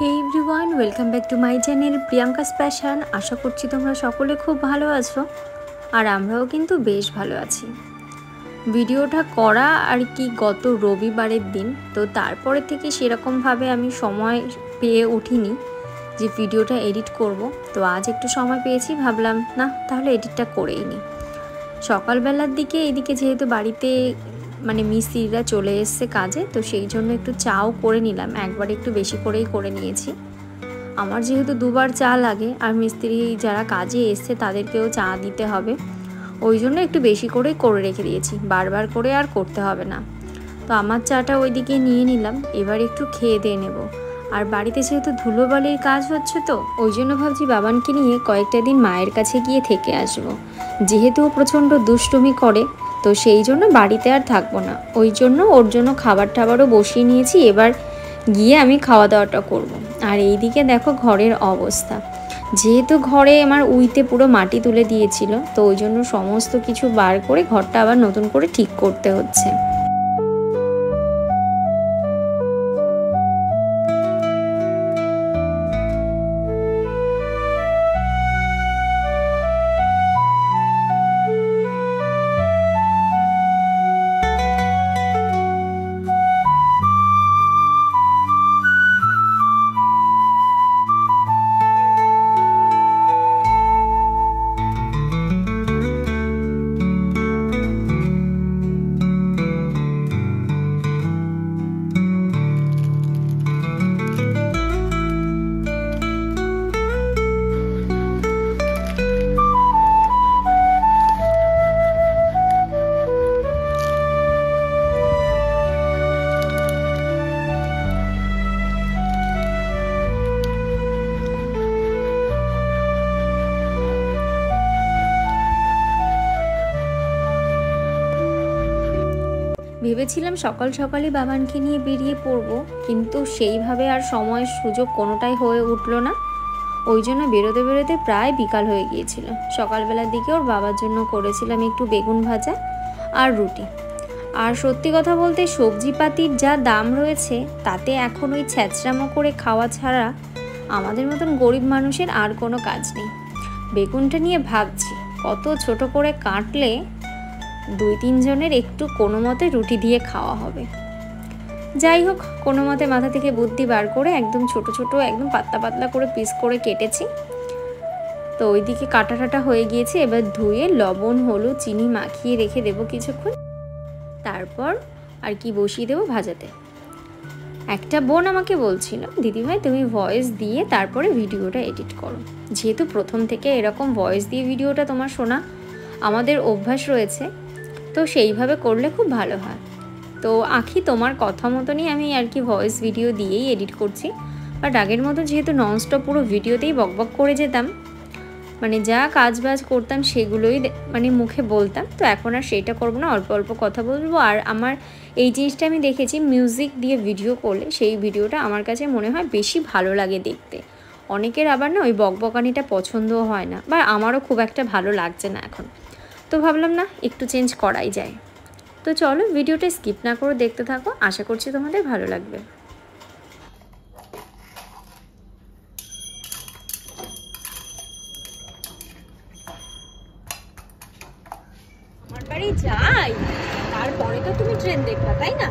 Hey everyone, welcome back to my channel Priyanka's passion. আশা করছি তোমরা সকলে খুব ভালো আছো, আর আমরাও কিন্তু বেশ ভালো আছি। ভিডিওটা করা আর কি গত রবিবারের দিন, তো তারপরে থেকে সেরকমভাবে আমি সময় পেয়ে উঠিনি যে ভিডিওটা এডিট করব। তো আজ একটু সময় পেয়েছি, ভাবলাম না তাহলে এডিটটা করেই নিই। সকালবেলার দিকে এদিকে যেহেতু বাড়িতে মিস্ত্রিরা চলে এসছে কাজে, তো সেই জন্য একটু চাও করে নিলাম, একবার একটু বেশি করেই করে নিয়েছি। আমার যেহেতু দুবার চা লাগে, আর মিস্ত্রি যারা কাজে এসছে তাদেরকেও চা দিতে হবে, ওই জন্য একটু বেশি করেই করে রেখে দিয়েছি, বারবার করে আর করতে হবে না। তো আমার চাটা ওইদিকে নিয়ে নিলাম, এবার একটু খেয়ে দিয়ে নেব। আর বাড়িতে যেহেতু ধুলোবালির কাজ হচ্ছে, তো ওই জন্য ভাবছি বাবানকে নিয়ে কয়েকটা দিন মায়ের কাছে গিয়ে থেকে আসবো। যেহেতু প্রচণ্ড দুষ্টুমি করে, তো সেই জন্য বাড়িতে আর থাকবো না, ওই জন্য ওর জন্য খাবার টাবারও বসিয়ে নিয়েছি। এবার গিয়ে আমি খাওয়া দাওয়াটা করব। আর এইদিকে দেখো ঘরের অবস্থা, যেহেতু ঘরে আমার উইতে পুরো মাটি তুলে দিয়েছিল, তো ওই জন্য সমস্ত কিছু বার করে ঘরটা আবার নতুন করে ঠিক করতে হচ্ছে। ভেবেছিলাম সকাল সকালই বাবানকে নিয়ে বেরিয়ে পড়বো, কিন্তু সেইভাবে আর সময় সুযোগ কোনোটাই হয়ে উঠলো না। ওই জন্য বেরোতে বেরোতে প্রায় বিকাল হয়ে গিয়েছিল। সকালবেলার দিকে ওর বাবার জন্য করেছিলাম একটু বেগুন ভাজা আর রুটি। আর সত্যি কথা বলতে সবজিপাতির যা দাম রয়েছে, তাতে এখন ওই ছ্যাঁচড়ামো করে খাওয়া ছাড়া আমাদের মতন গরিব মানুষের আর কোনো কাজ নেই। বেগুনটা নিয়ে ভাবছি কত ছোট করে কাটলে 2-3 জনের একটু কোনো মতে রুটি দিয়ে খাওয়া হবে। যাই হোক, কোনো মতে মাথা থেকে বুদ্ধি বার করে একদম ছোট ছোট একদম পাতলা পাতলা করে পিস করে কেটেছি। তো ওইদিকে কাটা টাটা হয়ে গিয়েছে, এবার ধুয়ে লবণ হলুদ চিনি মাখিয়ে রেখে দেবো কিছুক্ষণ, তারপর আর কি বসিয়ে দেবো ভাজাতে। একটা বোন আমাকে বলছিল, দিদিভাই তুমি ভয়েস দিয়ে তারপরে ভিডিওটা এডিট করো। যেহেতু প্রথম থেকে এরকম ভয়েস দিয়ে ভিডিওটা তোমার শোনা আমাদের অভ্যাস রয়েছে, তো সেইভাবে করলে খুব ভালো হয়। তো আখি তোমার কথা মতনই আমি আর কি ভয়েস ভিডিও দিয়েই এডিট করছি। বাট আগের মতো যেহেতু ননস্টপ পুরো ভিডিওতেই বকবক করে যেতাম, যা কাজ বাজ করতাম সেগুলোই মুখে বলতাম, তো এখন আর সেইটা করবো না, অল্প অল্প কথা বলবো। আর আমার এই জিনিসটা আমি দেখেছি, মিউজিক দিয়ে ভিডিও করলে সেই ভিডিওটা আমার কাছে মনে হয় বেশি ভালো লাগে দেখতে। অনেকের আবার না ওই বকবকানিটা পছন্দও হয় না, বা আমারও খুব একটা ভালো লাগছে না এখন। তো ভাবলাম না একটু চেঞ্জ করাই যায়। তো চলো ভিডিওটা স্কিপ না করে দেখতে থাকো, আশা করছি তোমাদের ভালো লাগবে। আমার বাড়ি যাই, তারপরে তো তুমি ট্রেন দেখবা, তাই না?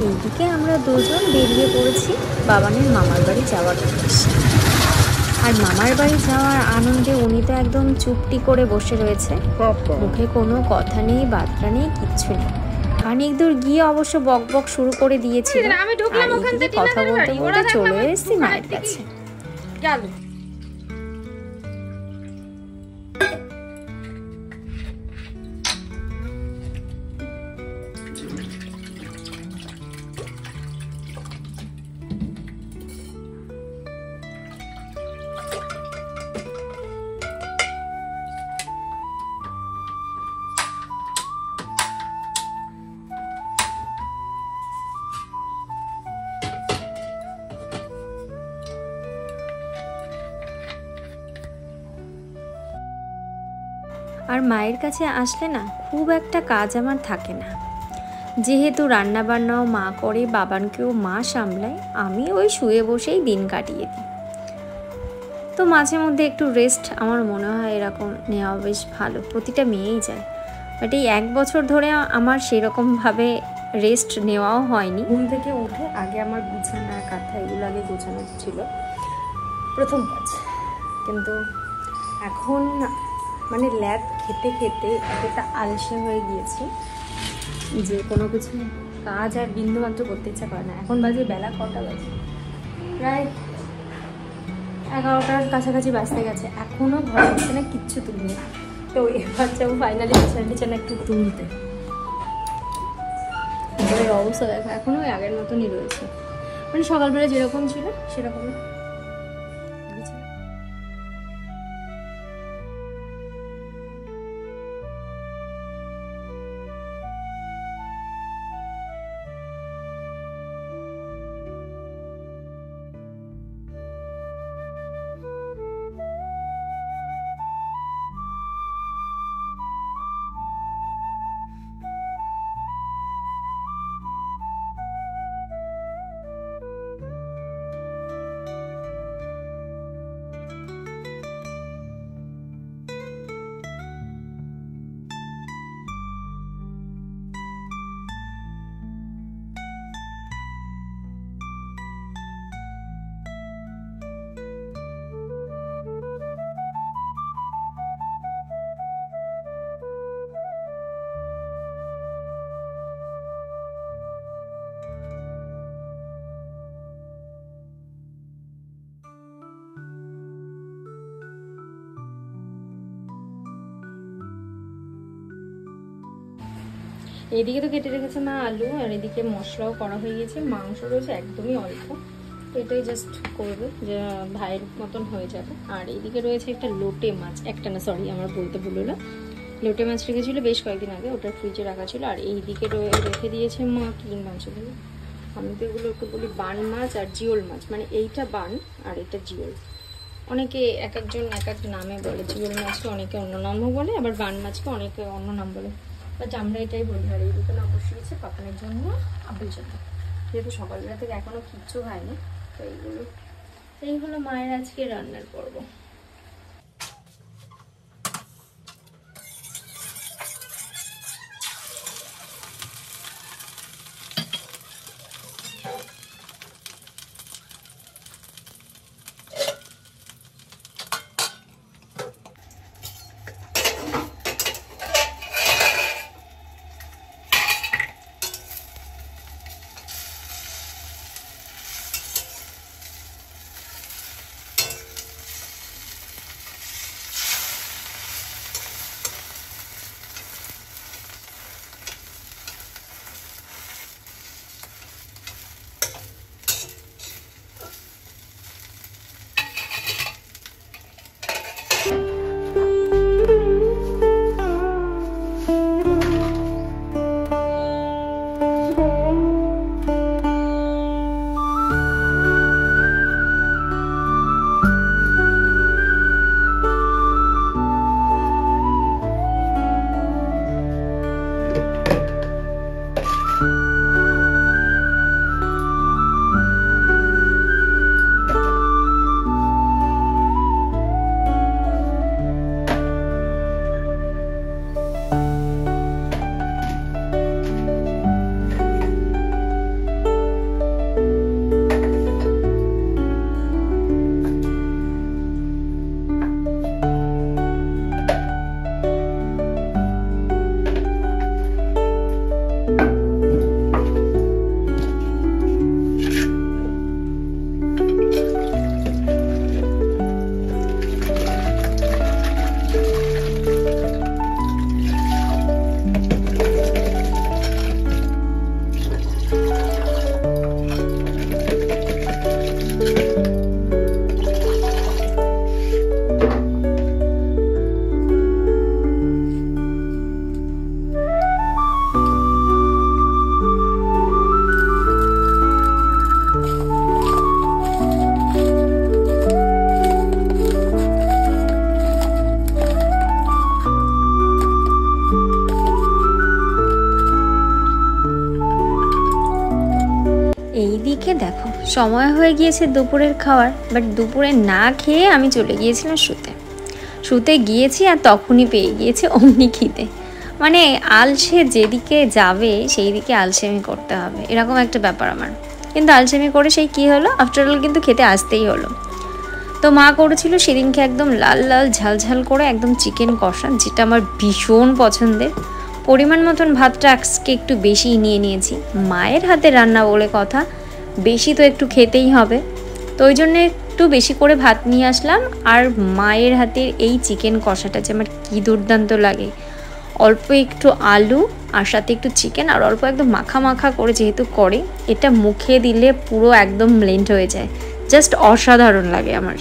এইদিকে আমরা দুজন বেরিয়ে পড়েছি বাবানের মামার বাড়ি যাওয়ার উদ্দেশ্যে। আর মামার বাড়ি যাওয়ার আনন্দে উনি তো একদম চুপটি করে বসে রয়েছে, মুখে কোনো কথা নেই, বার্তা নেই, কিচ্ছু নেই। খানিক দূর গিয়ে অবশ্য বক বক শুরু করে দিয়েছিল, আর এদিকে কথা বলতে বলতে চলে এসেছি মায়ের কাছে। আর মায়ের কাছে আসলে না খুব একটা কাজ আমার থাকে না, যেহেতু রান্নাবান্নাও মা করে, বাবানকেও মা সামলায়, আমি ওই শুয়ে বসেই দিন কাটিয়ে দিই। তো মাঝে মধ্যে একটু রেস্ট আমার মনে হয় এরকম নেওয়া বেশ ভালো, প্রতিটা মেয়েই যায়। বাট এই 1 বছর ধরে আমার সেরকমভাবে রেস্ট নেওয়াও হয়নি। ঘুম থেকে উঠে আগে আমার বিছানা কাঁথা এগুলো আগে গোছানো ছিল প্রথম কাজ, কিন্তু এখন মানে ল্যাব খেতে খেতে এতটা আলসে হয়ে গিয়েছি যে কোনো কিছু কাজ আর বিন্দুমাত্র করতে ইচ্ছা করে না। এখন বাজে বেলা কটা বাজে, প্রায় 11টার কাছাকাছি বাজতে গেছে, এখনও ঘর হচ্ছে না, কিচ্ছু তুলিনি। তো এবার যাবো ফাইনালি বিছানা একটু তুলতে। ঘরের অবস্থা দেখো, এখনও ওই আগের মতনই রয়েছে, মানে সকালবেলা যেরকম ছিল সেরকম। এদিকে তো কেটে রেখেছে মা আলু, আর এদিকে মশলাও করা হয়ে গেছে, মাংস রয়েছে একদমই অল্প, এটাই জাস্ট করবে যে ভাইয়ের মতন হয়ে যাবে। আর এদিকে রয়েছে একটা লোটে মাছ, একটা না সরি আমার বলতে ভুল হলো, লোটে মাছ রেখেছিল বেশ কয়েকদিন আগে, ওটা ফ্রিজে রাখা ছিল। আর এইদিকে রেখে দিয়েছে মা কি মাছগুলো, আমি তো এগুলো একটু বলি বান মাছ আর জিওল মাছ, মানে এইটা বান আর এটা জিওল। অনেকে এক একজন এক এক নামে বলে, জিওল মাছকে অনেকে অন্য নামও বলে, আবার বান মাছকে অনেকে অন্য নাম বলে, বাট আমরা এটাই বলি। আর এই দুটো নাম বসিয়েছে পাপানের জন্য, আব্বুর জন্য, যেহেতু সকালবেলা থেকে এখনো কিচ্ছু হয়নি। তো এই হলো মায়ের আজকে রান্নার পর্ব। সময় হয়ে গিয়েছে দুপুরের খাওয়ার, বাট দুপুরে না খেয়ে আমি চলে গিয়েছিলাম শুতে গিয়েছি আর তখনই পেয়ে গিয়েছে অমনি খিদে। মানে আলসে যেদিকে যাবে সেই দিকে আলসেমি করতে হবে, এরকম একটা ব্যাপার আমার। কিন্তু আলসেমি করে সেই কী হলো, আফটারঅল কিন্তু খেতে আসতেই হলো। তো মা করেছিল সেদিনকে একদম লাল লাল ঝাল ঝাল করে একদম চিকেন কষা, যেটা আমার ভীষণ পছন্দের। পরিমাণ মতন ভাতটা আজকে একটু বেশিই নিয়ে নিয়েছি, মায়ের হাতে রান্না বলে কথা, বেশি তো একটু খেতেই হবে। তো ওই জন্যে একটু বেশি করে ভাত নিয়ে আসলাম। আর মায়ের হাতের এই চিকেন কষাটা যে আমার কী দুর্দান্ত লাগে, অল্প একটু আলু আর সাথে একটু চিকেন আর অল্প একদম মাখা মাখা করে যেহেতু করে, এটা মুখে দিলে পুরো একদম ব্লেন্ড হয়ে যায়, জাস্ট অসাধারণ লাগে আমার।